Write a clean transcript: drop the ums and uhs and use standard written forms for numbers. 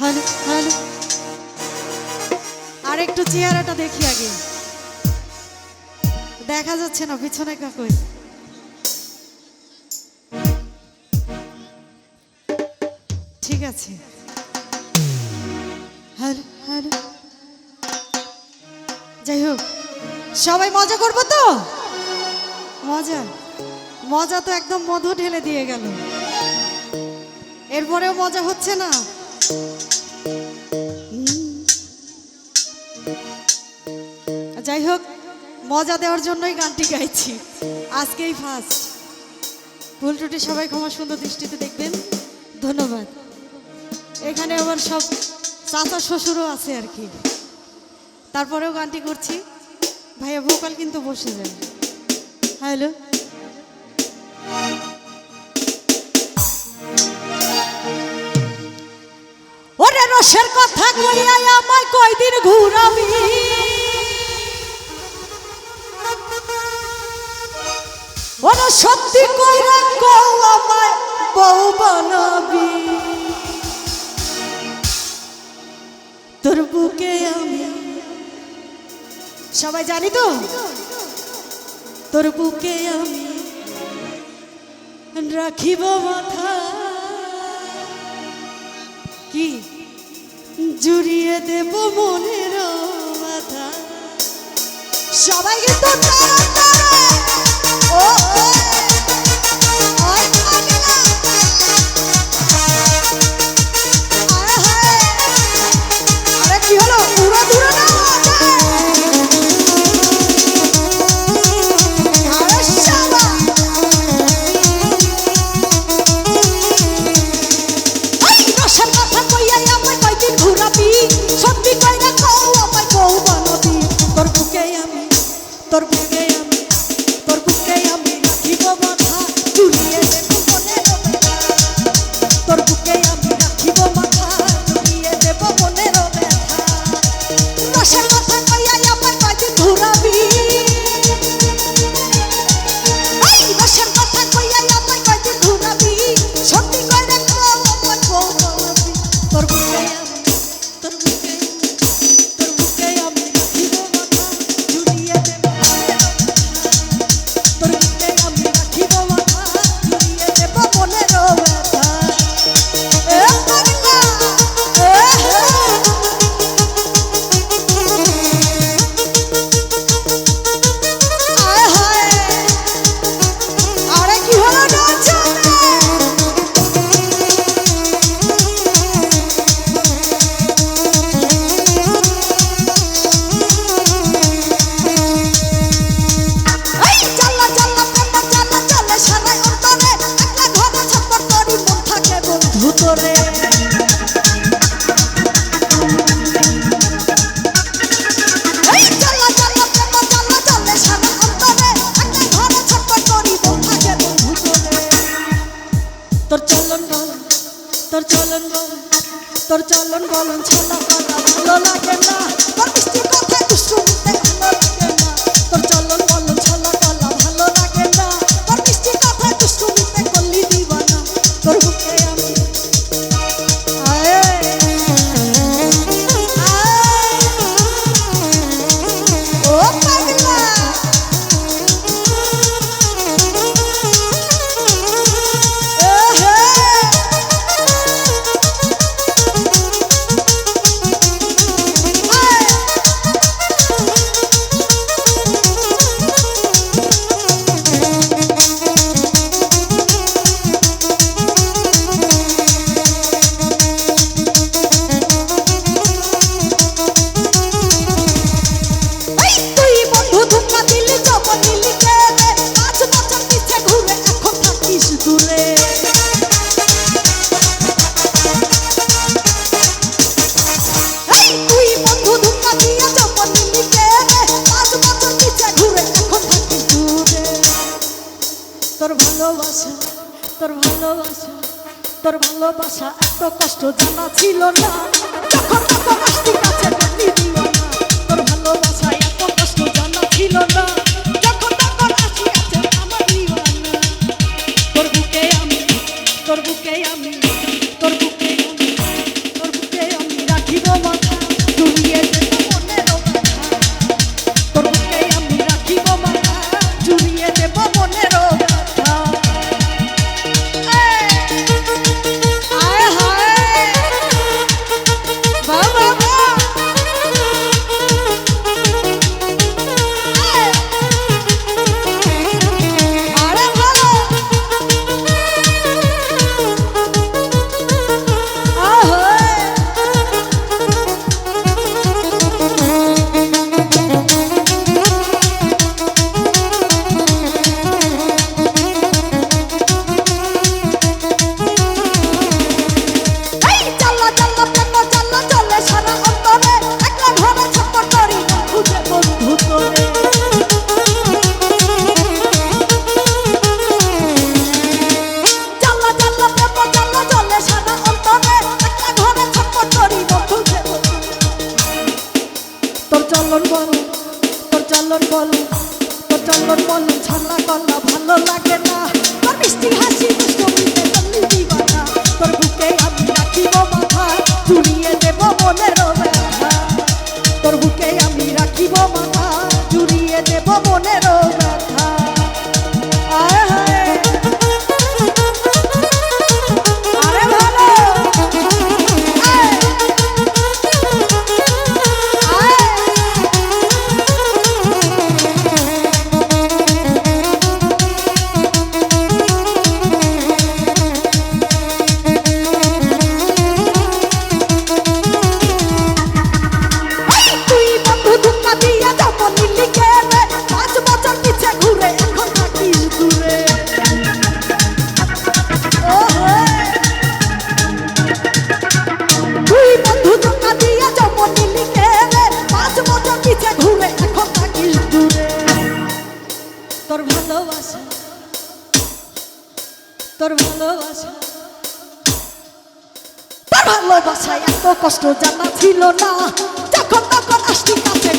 Hello hello, আর একটু চেহারাটা দেখি আগে। দেখা যাচ্ছে না পিছনে কাকুই। ঠিক আছে, হ্যালো হ্যালো। যাই হোক, সবাই মজা করবো তো। মজা মজা তো একদম মধু ঢেলে দিয়ে গেল, এরপরেও মজা হচ্ছে না। যাই হোক, মজা দেওয়ার জন্যই গানটি গাইছি, আজকেই ফার্স্ট। ভুল ত্রুটি সবাই ক্ষমা সুন্দর দৃষ্টিতে দেখবেন, ধন্যবাদ। এখানে আবার সব চাচা শ্বশুরও আছে আর কি, তারপরেও গানটি করছি। ভাইয়া ভোকাল কিন্তু বসে যায়। হ্যালো, ওরে রসের কথা কইয়া আমায় কয়দিন ঘুরাবি, ওরে সত্যি কইরা কও আমায় বউ বানাবি। তোর বুকে আমি, সবাই জানি তো, তোর বুকে আমি রাখিব মাথা, কি জুড়িয়ে দেব মনের মাথা। সবাই কিন্তু ও কি হলো, পুরো দূরে না তোর বুকে আমি, তোর বুকে আমি রাখিব মাথা, জুড়িয়ে দেব মনের ব্যথা। তোর বুকে আমি রাখিব মাথা, জুড়িয়ে দেব মনের ব্যথা। রসের কথা কইয়া আমার কয়দিন ঘুরাবি, রসের কথা কইয়া আমার কয়দিন ঘুরাবি, সত্যি কইরা কও আমার বউ বানাবি। তোর বুকে আমি, তোর বুকে আমি, তোর বুকে আমি রাখিব মাথা, জুড়িয়ে দেব তোর চলন বলন ছলা কলা ভালো লাগে না, তোর মিষ্টি কথা দুষ্টুমিতে ভালো লাগে না। তোর চলন বলন ছলা কলা ভালো লাগে না, তোর মিষ্টি কথা দুষ্টুমিতে করলি দিবানা। তোর বুকে আমি, ও পাগলা, তোর ভালোবাসা, তোর ভালোবাসা, তোর ভালোবাসা এত কষ্ট জানা ছিল না, যখন তখন আসতি কাছে দেখলি দিওয়ানা। তোর ভালোবাসা এত কষ্ট জানা ছিল না, যখন তখন আসি আছে আমার দিওয়ানা। তোর বুকে আমি, তোর বুকে আমি, তোর বুকে আমি, তোর বুকে তোর ভালোবাসা, তোর ভালোবাসায় এত কষ্ট জানা ছিল না, যখন তখন আসতি কাছে